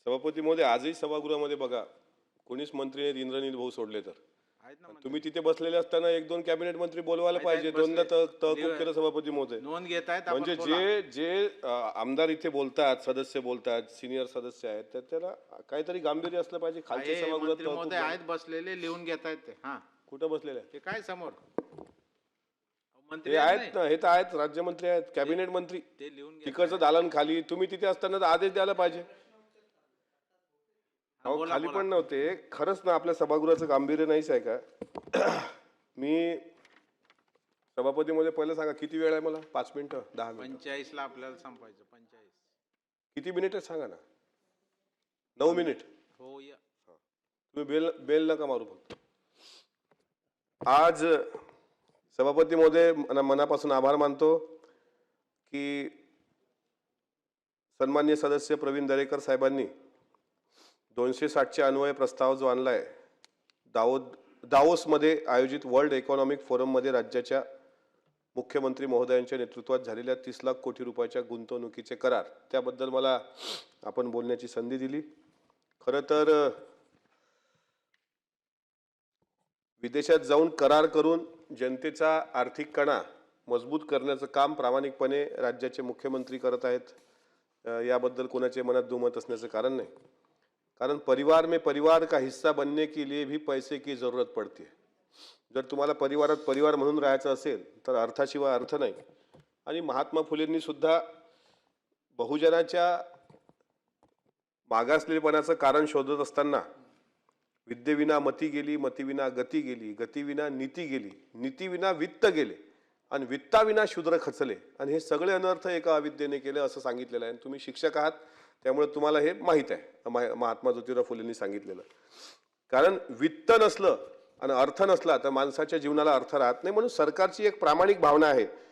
सभापती महोदय, आजही सभागृहामध्ये बघा कोणीच मंत्री नाहीत, इंद्रनील भाऊ सोडले तर. आहेत ना तुम्ही तिथे बसलेले असताना एक दोन कॅबिनेट मंत्री बोलवायला पाहिजे. दोनदा तहकूब केलं सभापती महोदय. नोंद घेत आहेत म्हणजे आपण बोला. जे जे आमदार इथे बोलतात, सदस्य बोलतात, सिनियर सदस्य आहेत, तर त्याला काहीतरी गांभीर्य असलं पाहिजे. खालच्या आहे, सभागृहात मंत्री तहकूब महोदय झालं. आहेत बसलेले, लिहून घेत आहेत ते. हा, कुठं बसलेले आहेत? ते काय समोर मंत्री ते आहेत आहेत ना, हे तर आहेत, राज्यमंत्री आहेत, कॅबिनेट मंत्री. ते लिहून घेत तिकडचं दालन खाली तुम्ही तिथे असताना तर आदेश द्यायला पाहिजे. अहो, बोला, खाली बोला. पण नव्हते. खरंच ना, आपल्या सभागृहाचं गांभीर्य नाहीच आहे का? मी सभापती मध्ये पहिलं सांगा किती वेळ आहे मला? 5 मिनिटं, 10 मिनिटं, 45 ला आपल्याला संपायचं. 45 किती मिनिट आहे सांगा ना? 9 मिनिट. हो या. तुम्ही बेल बेल नका मारू फक्त. आज सभापती महोदय मनापासून आभार मानतो की सन्माननीय सदस्य प्रवीण दरेकर साहेबांनी 260 अन्वय प्रस्ताव जो आणलाय दावोसमध्ये आयोजित वर्ल्ड इकॉनॉमिक फोरममध्ये राज्याच्या मुख्यमंत्री महोदयांच्या नेतृत्वात झालेल्या 30 लाख कोटी रुपयाच्या गुंतवणुकीचे करार, त्याबद्दल मला आपण बोलण्याची संधी दिली. खरं तर विदेशात जाऊन करार करून जनतेचा आर्थिक कणा मजबूत करण्याचं काम प्रामाणिकपणे राज्याचे मुख्यमंत्री करत आहेत. याबद्दल कोणाचे मनात दुमत असण्याचं कारण नाही. कारण परिवार में परिवार का हिस्सा बनने के लिए भी पैसे की जरूरत पड़ती है. जर तुम्हाला परिवारात परिवार म्हणून राहायचं असेल तर अर्थाशिवाय अर्थ नाही. आणि महात्मा फुलेंनी सुद्धा बहुजनाच्या मागासलेपणाचं कारण शोधत असताना विद्येविना मती गेली, मतीविना गती गेली, गतीविना नीती गेली, नीतीविना वित्त गेले आणि वित्ताविना शूद्र खचले, आणि हे सगळे अनर्थ एका अविद्येने केले असं सांगितलेलं आहे. तुम्ही शिक्षक आहात त्यामुळे तुम्हाला हे माहीत आहे महात्मा ज्योतिराव फुलेंनी सांगितलेलं. कारण वित्त नसलं आणि अर्थ नसला तर माणसाच्या जीवनाला अर्थ राहत नाही. म्हणून सरकारची एक प्रामाणिक भावना आहे